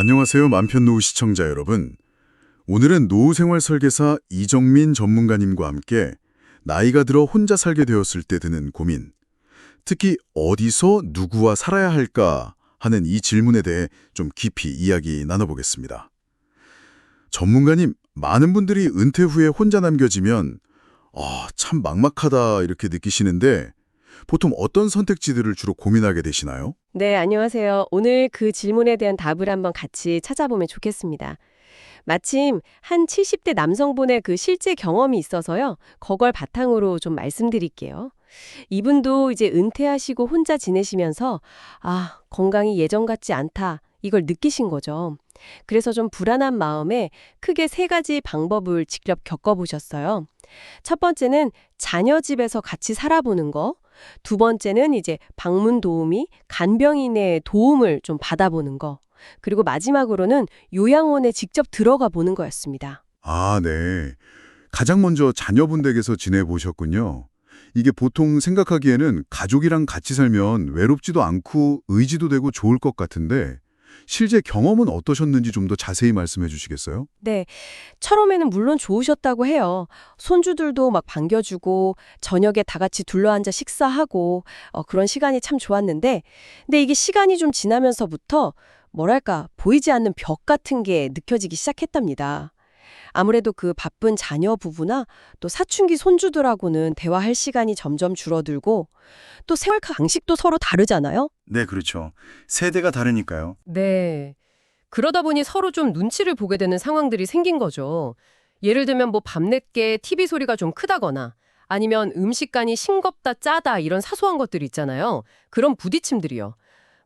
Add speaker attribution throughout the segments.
Speaker 1: 안녕하세요. 만편노후 시청자 여러분. 오늘은 노후생활 설계사 이정민 전문가님과 함께 나이가 들어 혼자 살게 되었을 때 드는 고민, 특히 어디서 누구와 살아야 할까 하는 이 질문에 대해 좀 깊이 이야기 나눠보겠습니다. 전문가님, 많은 분들이 은퇴 후에 혼자 남겨지면 참 막막하다 이렇게 느끼시는데 보통 어떤 선택지들을 주로 고민하게 되시나요?
Speaker 2: 네, 안녕하세요. 오늘 그 질문에 대한 답을 한번 같이 찾아보면 좋겠습니다. 마침 한 70대 남성분의 그 실제 경험이 있어서요. 그걸 바탕으로 좀 말씀드릴게요. 이분도 이제 은퇴하시고 혼자 지내시면서 건강이 예전 같지 않다. 이걸 느끼신 거죠. 그래서 좀 불안한 마음에 크게 세 가지 방법을 직접 겪어보셨어요. 첫 번째는 자녀 집에서 같이 살아보는 거. 두 번째는 이제 방문 도우미, 간병인의 도움을 좀 받아보는 거. 그리고 마지막으로는 요양원에 직접 들어가 보는 거였습니다.
Speaker 1: 아, 네. 가장 먼저 자녀분 댁에서 지내보셨군요. 이게 보통 생각하기에는 가족이랑 같이 살면 외롭지도 않고 의지도 되고 좋을 것 같은데 실제 경험은 어떠셨는지 좀 더 자세히 말씀해 주시겠어요?
Speaker 2: 네, 처음에는 물론 좋으셨다고 해요. 손주들도 막 반겨주고 저녁에 다 같이 둘러앉아 식사하고 그런 시간이 참 좋았는데 근데 이게 시간이 좀 지나면서부터 뭐랄까 보이지 않는 벽 같은 게 느껴지기 시작했답니다. 아무래도 그 바쁜 자녀 부부나 또 사춘기 손주들하고는 대화할 시간이 점점 줄어들고 또 생활 방식도 서로 다르잖아요.
Speaker 3: 네, 그렇죠. 세대가 다르니까요.
Speaker 4: 네. 그러다 보니 서로 좀 눈치를 보게 되는 상황들이 생긴 거죠. 예를 들면 뭐 밤늦게 TV 소리가 좀 크다거나 아니면 음식간이 싱겁다 짜다 이런 사소한 것들 있잖아요. 그런 부딪힘들이요.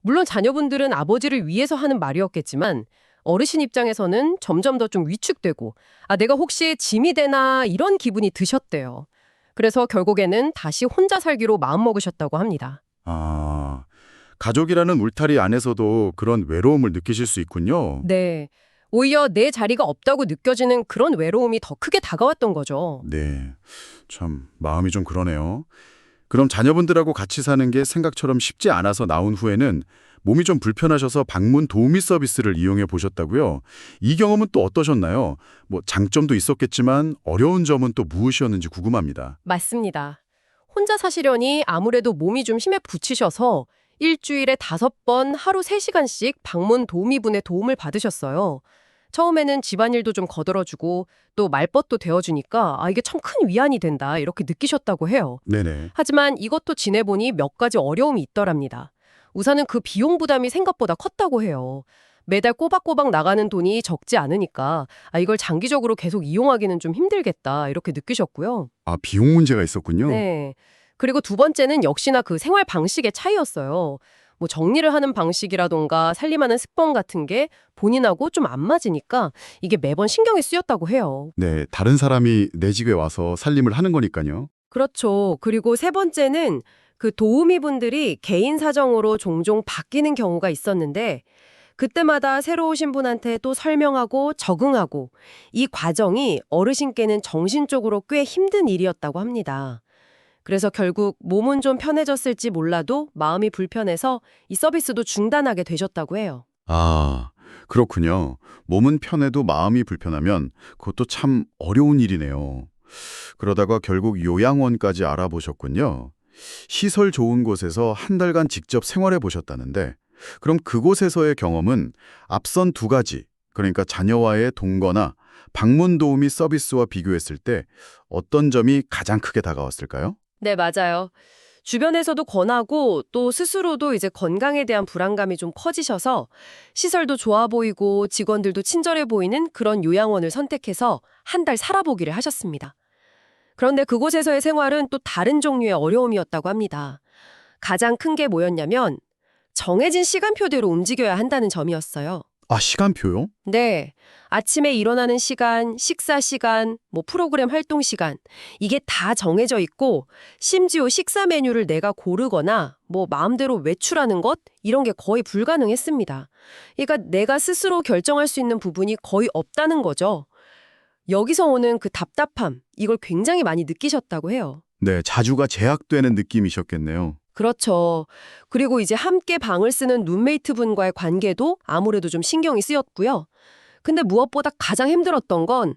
Speaker 4: 물론 자녀분들은 아버지를 위해서 하는 말이었겠지만 어르신 입장에서는 점점 더 좀 위축되고 내가 혹시 짐이 되나 이런 기분이 드셨대요. 그래서 결국에는 다시 혼자 살기로 마음먹으셨다고 합니다.
Speaker 3: 아, 가족이라는 울타리 안에서도 그런 외로움을 느끼실 수 있군요.
Speaker 4: 네. 오히려 내 자리가 없다고 느껴지는 그런 외로움이 더 크게 다가왔던 거죠.
Speaker 3: 네, 참 마음이 좀 그러네요. 그럼 자녀분들하고 같이 사는 게 생각처럼 쉽지 않아서 나온 후에는 몸이 좀 불편하셔서 방문 도우미 서비스를 이용해 보셨다고요? 이 경험은 또 어떠셨나요? 뭐 장점도 있었겠지만 어려운 점은 또 무엇이었는지 궁금합니다.
Speaker 4: 맞습니다. 혼자 사시려니 아무래도 몸이 좀 힘에 부치셔서 일주일에 5번 하루 3시간씩 방문 도우미분의 도움을 받으셨어요. 처음에는 집안일도 좀 거들어주고 또 말벗도 되어주니까 이게 참 큰 위안이 된다 이렇게 느끼셨다고 해요.
Speaker 3: 네네.
Speaker 4: 하지만 이것도 지내보니 몇 가지 어려움이 있더랍니다. 우선은 그 비용 부담이 생각보다 컸다고 해요. 매달 꼬박꼬박 나가는 돈이 적지 않으니까 이걸 장기적으로 계속 이용하기는 좀 힘들겠다 이렇게 느끼셨고요.
Speaker 3: 아, 비용 문제가 있었군요.
Speaker 4: 네. 그리고 두 번째는 역시나 그 생활 방식의 차이였어요. 뭐 정리를 하는 방식이라던가 살림하는 습관 같은 게 본인하고 좀 안 맞으니까 이게 매번 신경이 쓰였다고 해요.
Speaker 3: 네, 다른 사람이 내 집에 와서 살림을 하는 거니까요.
Speaker 4: 그렇죠. 그리고 세 번째는 그 도우미분들이 개인 사정으로 종종 바뀌는 경우가 있었는데 그때마다 새로 오신 분한테 또 설명하고 적응하고 이 과정이 어르신께는 정신적으로 꽤 힘든 일이었다고 합니다. 그래서 결국 몸은 좀 편해졌을지 몰라도 마음이 불편해서 이 서비스도 중단하게 되셨다고 해요.
Speaker 3: 아, 그렇군요. 몸은 편해도 마음이 불편하면 그것도 참 어려운 일이네요. 그러다가 결국 요양원까지 알아보셨군요. 시설 좋은 곳에서 한 달간 직접 생활해 보셨다는데, 그럼 그곳에서의 경험은 앞선 두 가지, 그러니까 자녀와의 동거나 방문 도우미 서비스와 비교했을 때 어떤 점이 가장 크게 다가왔을까요?
Speaker 4: 네, 맞아요. 주변에서도 권하고 또 스스로도 이제 건강에 대한 불안감이 좀 커지셔서 시설도 좋아 보이고 직원들도 친절해 보이는 그런 요양원을 선택해서 한 달 살아보기를 하셨습니다. 그런데 그곳에서의 생활은 또 다른 종류의 어려움이었다고 합니다. 가장 큰 게 뭐였냐면 정해진 시간표대로 움직여야 한다는 점이었어요.
Speaker 3: 아, 시간표요?
Speaker 4: 네. 아침에 일어나는 시간, 식사 시간, 뭐 프로그램 활동 시간, 이게 다 정해져 있고, 심지어 식사 메뉴를 내가 고르거나, 뭐 마음대로 외출하는 것, 이런 게 거의 불가능했습니다. 그러니까 내가 스스로 결정할 수 있는 부분이 거의 없다는 거죠. 여기서 오는 그 답답함, 이걸 굉장히 많이 느끼셨다고 해요.
Speaker 3: 네, 자주가 제약되는 느낌이셨겠네요.
Speaker 4: 그렇죠. 그리고 이제 함께 방을 쓰는 룸메이트 분과의 관계도 아무래도 좀 신경이 쓰였고요. 근데 무엇보다 가장 힘들었던 건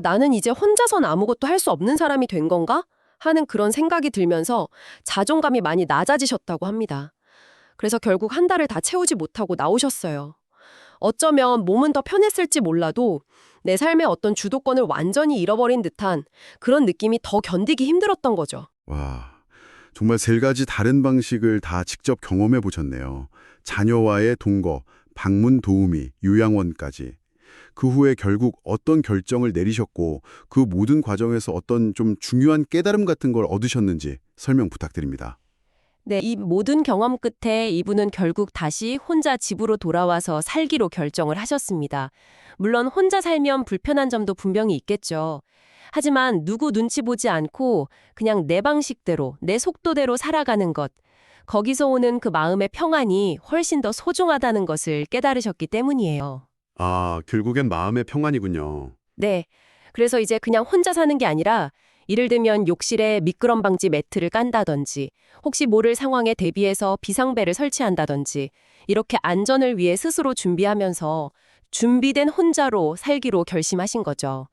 Speaker 4: 나는 이제 혼자선 아무것도 할 수 없는 사람이 된 건가? 하는 그런 생각이 들면서 자존감이 많이 낮아지셨다고 합니다. 그래서 결국 한 달을 다 채우지 못하고 나오셨어요. 어쩌면 몸은 더 편했을지 몰라도 내 삶의 어떤 주도권을 완전히 잃어버린 듯한 그런 느낌이 더 견디기 힘들었던 거죠.
Speaker 1: 와, 정말 세 가지 다른 방식을 다 직접 경험해 보셨네요. 자녀와의 동거, 방문 도우미, 요양원까지. 그 후에 결국 어떤 결정을 내리셨고 그 모든 과정에서 어떤 좀 중요한 깨달음 같은 걸 얻으셨는지 설명 부탁드립니다.
Speaker 2: 네, 이 모든 경험 끝에 이분은 결국 다시 혼자 집으로 돌아와서 살기로 결정을 하셨습니다. 물론 혼자 살면 불편한 점도 분명히 있겠죠. 하지만 누구 눈치 보지 않고 그냥 내 방식대로, 내 속도대로 살아가는 것, 거기서 오는 그 마음의 평안이 훨씬 더 소중하다는 것을 깨달으셨기 때문이에요.
Speaker 5: 아, 결국엔 마음의 평안이군요.
Speaker 2: 네. 그래서 이제 그냥 혼자 사는 게 아니라 이를 들면 욕실에 미끄럼 방지 매트를 깐다든지 혹시 모를 상황에 대비해서 비상벨을 설치한다든지 이렇게 안전을 위해 스스로 준비하면서 준비된 혼자로 살기로 결심하신 거죠.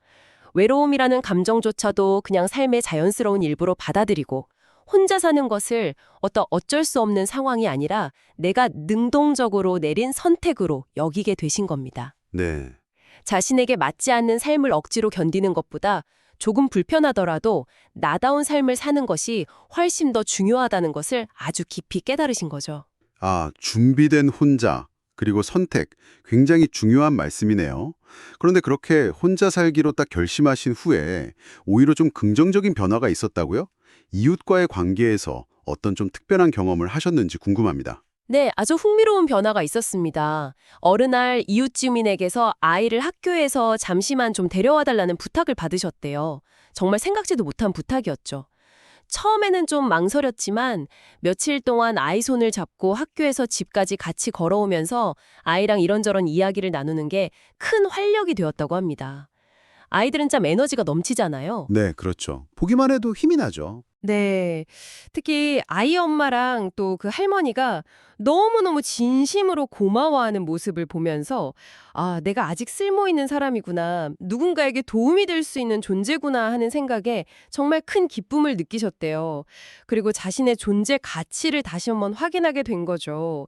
Speaker 2: 외로움이라는 감정조차도 그냥 삶의 자연스러운 일부로 받아들이고 혼자 사는 것을 어쩔 수 없는 상황이 아니라 내가 능동적으로 내린 선택으로 여기게 되신 겁니다.
Speaker 5: 네.
Speaker 2: 자신에게 맞지 않는 삶을 억지로 견디는 것보다 조금 불편하더라도 나다운 삶을 사는 것이 훨씬 더 중요하다는 것을 아주 깊이 깨달으신 거죠.
Speaker 1: 아, 준비된 혼자, 그리고 선택. 굉장히 중요한 말씀이네요. 그런데 그렇게 혼자 살기로 딱 결심하신 후에 오히려 좀 긍정적인 변화가 있었다고요? 이웃과의 관계에서 어떤 좀 특별한 경험을 하셨는지 궁금합니다.
Speaker 2: 네, 아주 흥미로운 변화가 있었습니다. 어느 날 이웃 주민에게서 아이를 학교에서 잠시만 좀 데려와 달라는 부탁을 받으셨대요. 정말 생각지도 못한 부탁이었죠. 처음에는 좀 망설였지만 며칠 동안 아이 손을 잡고 학교에서 집까지 같이 걸어오면서 아이랑 이런저런 이야기를 나누는 게 큰 활력이 되었다고 합니다. 아이들은 참 에너지가 넘치잖아요.
Speaker 1: 네, 그렇죠. 보기만 해도 힘이 나죠.
Speaker 4: 네. 특히 아이 엄마랑 또 그 할머니가 너무너무 진심으로 고마워하는 모습을 보면서 내가 아직 쓸모 있는 사람이구나. 누군가에게 도움이 될 수 있는 존재구나 하는 생각에 정말 큰 기쁨을 느끼셨대요. 그리고 자신의 존재 가치를 다시 한번 확인하게 된 거죠.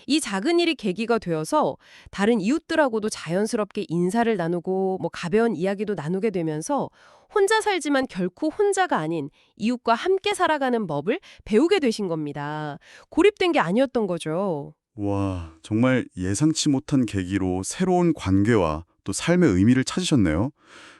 Speaker 4: 이 작은 일이 계기가 되어서 다른 이웃들하고도 자연스럽게 인사를 나누고 가벼운 이야기도 나누게 되면서 혼자 살지만 결코 혼자가 아닌 이웃과 함께 살아가는 법을 배우게 되신 겁니다. 고립된 게 아니었던 거죠.
Speaker 1: 와, 정말 예상치 못한 계기로 새로운 관계와 또 삶의 의미를 찾으셨네요.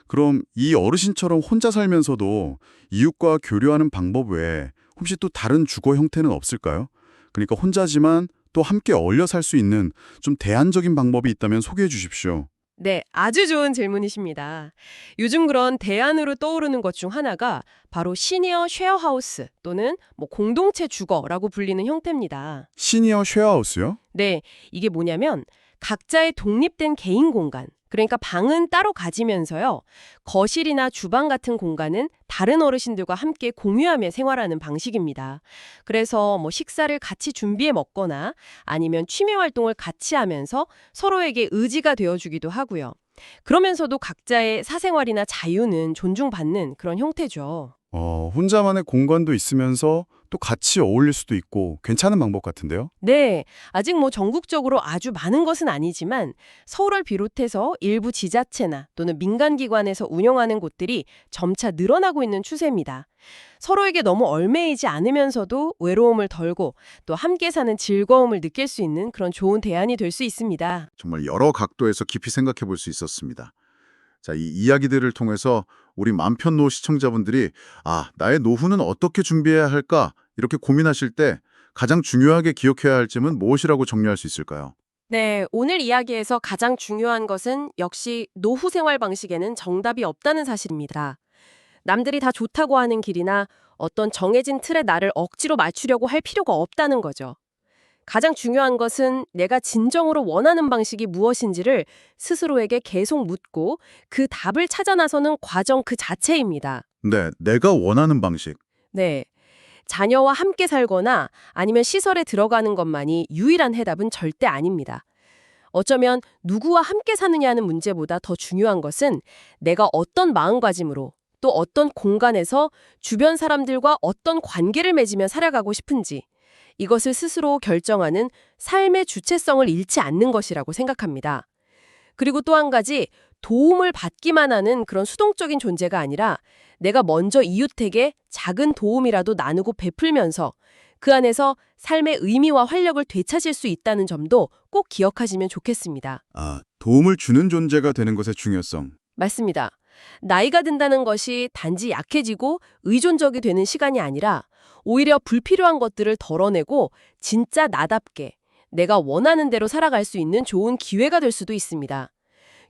Speaker 1: 그럼 이 어르신처럼 혼자 살면서도 이웃과 교류하는 방법 외에 혹시 또 다른 주거 형태는 없을까요? 그러니까 혼자지만 또 함께 어울려 살 수 있는 좀 대안적인 방법이 있다면 소개해 주십시오.
Speaker 4: 네, 아주 좋은 질문이십니다. 요즘 그런 대안으로 떠오르는 것 중 하나가 바로 시니어 쉐어하우스 또는 공동체 주거라고 불리는 형태입니다.
Speaker 1: 시니어 쉐어하우스요?
Speaker 4: 네, 이게 뭐냐면 각자의 독립된 개인 공간, 그러니까 방은 따로 가지면서요. 거실이나 주방 같은 공간은 다른 어르신들과 함께 공유하며 생활하는 방식입니다. 그래서 식사를 같이 준비해 먹거나 아니면 취미 활동을 같이 하면서 서로에게 의지가 되어주기도 하고요. 그러면서도 각자의 사생활이나 자유는 존중받는 그런 형태죠.
Speaker 1: 혼자만의 공간도 있으면서 또 같이 어울릴 수도 있고 괜찮은 방법 같은데요?
Speaker 4: 네, 아직 전국적으로 아주 많은 것은 아니지만 서울을 비롯해서 일부 지자체나 또는 민간기관에서 운영하는 곳들이 점차 늘어나고 있는 추세입니다. 서로에게 너무 얽매이지 않으면서도 외로움을 덜고 또 함께 사는 즐거움을 느낄 수 있는 그런 좋은 대안이 될 수 있습니다.
Speaker 1: 정말 여러 각도에서 깊이 생각해 볼 수 있었습니다. 자, 이 이야기들을 통해서 우리 맘편노 시청자분들이 나의 노후는 어떻게 준비해야 할까? 이렇게 고민하실 때 가장 중요하게 기억해야 할 점은 무엇이라고 정리할 수 있을까요?
Speaker 2: 네, 오늘 이야기에서 가장 중요한 것은 역시 노후 생활 방식에는 정답이 없다는 사실입니다. 남들이 다 좋다고 하는 길이나 어떤 정해진 틀에 나를 억지로 맞추려고 할 필요가 없다는 거죠. 가장 중요한 것은 내가 진정으로 원하는 방식이 무엇인지를 스스로에게 계속 묻고 그 답을 찾아 나서는 과정 그 자체입니다.
Speaker 1: 네, 내가 원하는 방식.
Speaker 2: 네. 자녀와 함께 살거나 아니면 시설에 들어가는 것만이 유일한 해답은 절대 아닙니다. 어쩌면 누구와 함께 사느냐는 문제보다 더 중요한 것은 내가 어떤 마음가짐으로 또 어떤 공간에서 주변 사람들과 어떤 관계를 맺으며 살아가고 싶은지 이것을 스스로 결정하는 삶의 주체성을 잃지 않는 것이라고 생각합니다. 그리고 또 한 가지, 도움을 받기만 하는 그런 수동적인 존재가 아니라 내가 먼저 이웃에게 작은 도움이라도 나누고 베풀면서 그 안에서 삶의 의미와 활력을 되찾을 수 있다는 점도 꼭 기억하시면 좋겠습니다.
Speaker 1: 도움을 주는 존재가 되는 것의 중요성.
Speaker 2: 맞습니다. 나이가 든다는 것이 단지 약해지고 의존적이 되는 시간이 아니라 오히려 불필요한 것들을 덜어내고 진짜 나답게 내가 원하는 대로 살아갈 수 있는 좋은 기회가 될 수도 있습니다.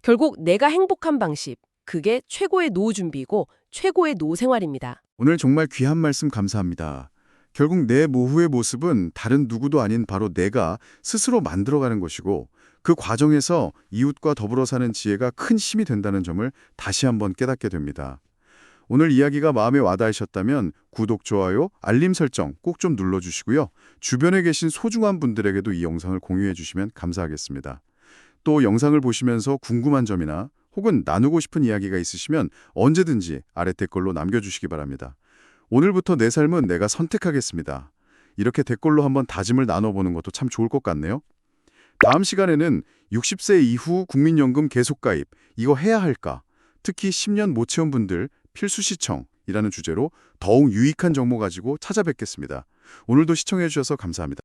Speaker 2: 결국 내가 행복한 방식, 그게 최고의 노후 준비이고 최고의 노후 생활입니다.
Speaker 1: 오늘 정말 귀한 말씀 감사합니다. 결국 내 노후의 모습은 다른 누구도 아닌 바로 내가 스스로 만들어가는 것이고 그 과정에서 이웃과 더불어 사는 지혜가 큰 힘이 된다는 점을 다시 한번 깨닫게 됩니다. 오늘 이야기가 마음에 와닿으셨다면 구독, 좋아요, 알림 설정 꼭 좀 눌러주시고요. 주변에 계신 소중한 분들에게도 이 영상을 공유해 주시면 감사하겠습니다. 또 영상을 보시면서 궁금한 점이나 혹은 나누고 싶은 이야기가 있으시면 언제든지 아래 댓글로 남겨주시기 바랍니다. 오늘부터 내 삶은 내가 선택하겠습니다. 이렇게 댓글로 한번 다짐을 나눠보는 것도 참 좋을 것 같네요. 다음 시간에는 60세 이후 국민연금 계속가입, 이거 해야 할까? 특히 10년 못 채운 분들 필수 시청이라는 주제로 더욱 유익한 정보 가지고 찾아뵙겠습니다. 오늘도 시청해 주셔서 감사합니다.